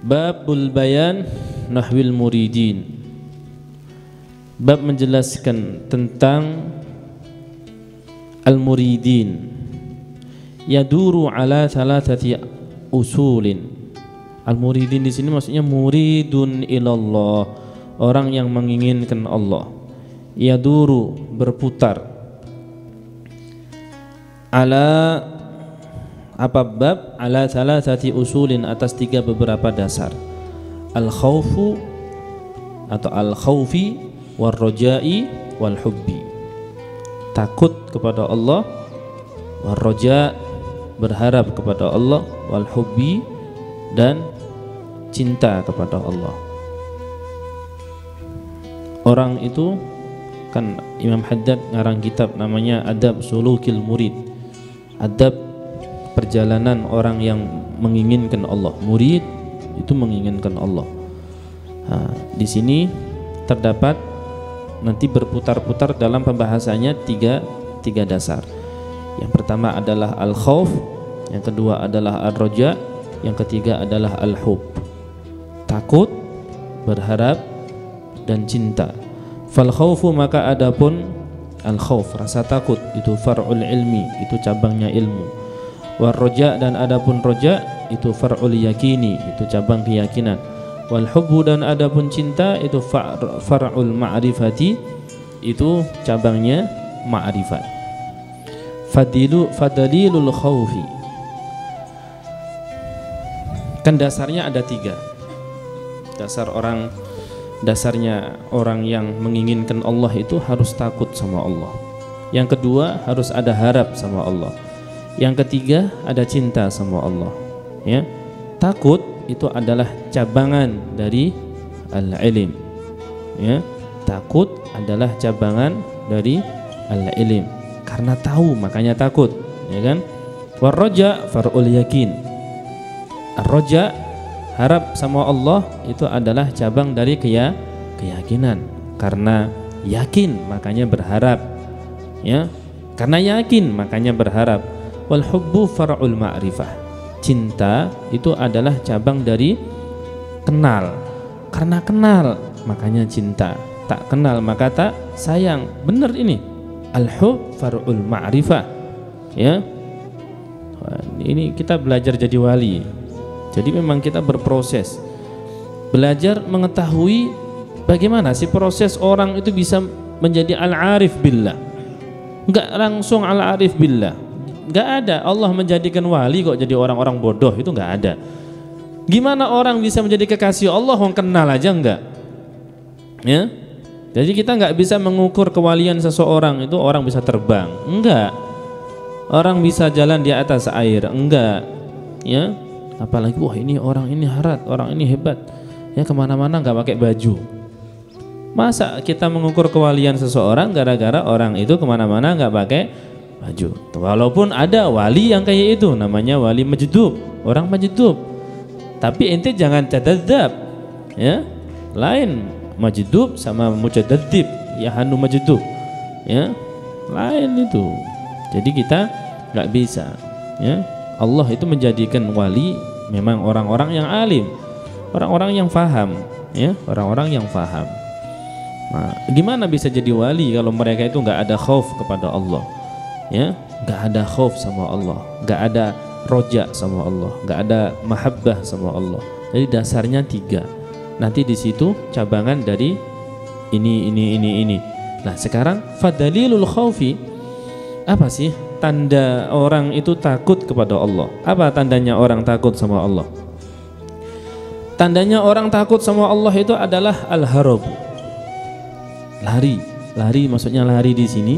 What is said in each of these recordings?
Babul bayan nahwil muridin. Bab menjelaskan tentang al-muridin. Yaduru ala thalathati usulin. Al-muridin di sini maksudnya muridun ilallah, orang yang menginginkan Allah. Yaduru, berputar. Ala apa bab? Ala thalathati usulin, atas tiga beberapa dasar. Al-khawfu atau al-khawfi wal rojai wal hubbi. Takut kepada Allah, wal roja, berharap kepada Allah, wal hubbi, dan cinta kepada Allah. Orang itu kan Imam Haddad ngarang kitab namanya Adab Sulukil Murid. Adab perjalanan orang yang menginginkan Allah. Murid itu menginginkan Allah. Nah, di sini terdapat nanti berputar-putar dalam pembahasannya tiga dasar. Yang pertama adalah al-khauf, yang kedua adalah al-roja, yang ketiga adalah al-hub. Takut, berharap, dan cinta. Fal khaufu, maka adapun al-khauf, rasa takut, itu far'ul ilmi, itu cabangnya ilmu. Wal roja, dan adapun roja, itu far'ul yakini, itu cabang keyakinan. Wal hubbu, dan adapun cinta, itu far'ul ma'rifati, itu cabangnya ma'rifat. Fadalilul khaufi, kan dasarnya ada tiga. Dasarnya orang yang menginginkan Allah itu harus takut sama Allah. Yang kedua harus ada harap sama Allah. Yang ketiga ada cinta sama Allah. Ya, takut itu adalah cabangan dari al-ilm. Ya, takut adalah cabangan dari al-ilm. Karena tahu makanya takut, ya kan? War-roja far'ul yakin. Ar-roja, harap sama Allah, itu adalah cabang dari keyakinan. Karena yakin makanya berharap, ya. Karena yakin makanya berharap. Wal hubbu far'ul ma'rifah. Cinta itu adalah cabang dari kenal. Karena kenal makanya cinta. Tak kenal maka tak sayang. Benar ini. Al-hub far'ul ma'rifah. Ya. Ini kita belajar jadi wali. Jadi memang kita berproses, belajar mengetahui bagaimana sih proses orang itu bisa menjadi al-arif billah. Enggak langsung al-arif billah, enggak ada. Allah menjadikan wali kok jadi orang-orang bodoh, itu enggak ada. Gimana orang bisa menjadi kekasih Allah orang kenal aja enggak? Ya. Jadi kita enggak bisa mengukur kewalian seseorang itu orang bisa terbang, enggak. Orang bisa jalan di atas air, enggak. Ya. Apalagi wah ini orang ini harat, orang ini hebat, ya kemana-mana nggak pakai baju. Masa kita mengukur kewalian seseorang gara-gara orang itu kemana-mana nggak pakai baju? Walaupun ada wali yang kayak itu, namanya wali majdub, orang majdub. Tapi ente jangan cadadab, ya. Lain majdub sama mujadadib, ya hanu majdub, ya. Lain itu. Jadi kita nggak bisa, ya. Allah itu menjadikan wali memang orang-orang yang alim, orang-orang yang faham, ya, orang-orang yang faham. Nah, gimana bisa jadi wali kalau mereka itu nggak ada khauf kepada Allah, ya, nggak ada khauf sama Allah, nggak ada roja sama Allah, nggak ada mahabbah sama Allah. Jadi dasarnya tiga. Nanti di situ cabangan dari ini. Nah sekarang fadalilul khaufi, apa sih tanda orang itu takut kepada Allah? Apa tandanya orang takut sama Allah? Tandanya orang takut sama Allah itu adalah al-harab. Lari maksudnya lari di sini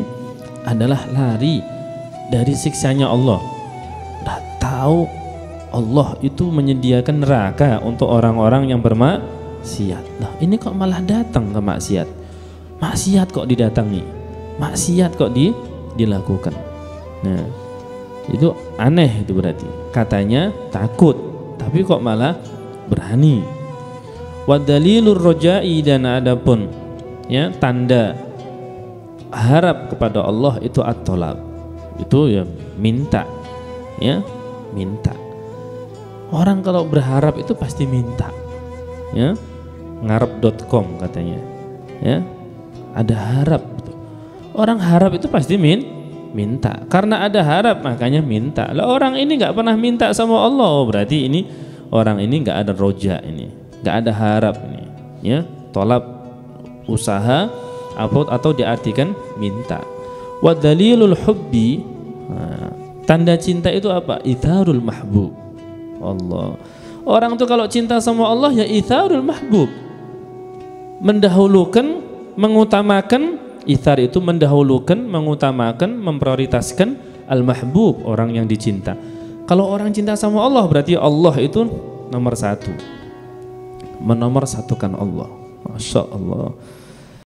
adalah lari dari siksanya Allah. Udah tahu Allah itu menyediakan neraka untuk orang-orang yang bermaksiat. Nah, ini kok malah datang ke maksiat? Maksiat kok didatangi? Maksiat kok dilakukan? Nah, itu aneh itu berarti. Katanya takut, tapi kok malah berani. Wadalilur roja'i, dan adapun ya tanda harap kepada Allah itu at-thalab. Itu ya minta, ya minta. Orang kalau berharap itu pasti minta, ya, ngarep.com katanya, ya, ada harap. Orang harap itu pasti minta, karena ada harap makanya minta. Lah orang ini nggak pernah minta sama Allah, oh, berarti ini orang ini nggak ada roja, ini nggak ada harap ini, ya, tolab usaha atau diartikan minta. Wa dalilul hubbi, tanda cinta itu apa? Itharul mahbub. Allah. Orang tuh kalau cinta sama Allah ya itharul mahbub. Mendahulukan, mengutamakan, ithar itu mendahulukan, mengutamakan, memprioritaskan al-mahbub, orang yang dicinta. Kalau orang cinta sama Allah berarti Allah itu nomor satu. Menomorsatukan Allah. Masya Allah.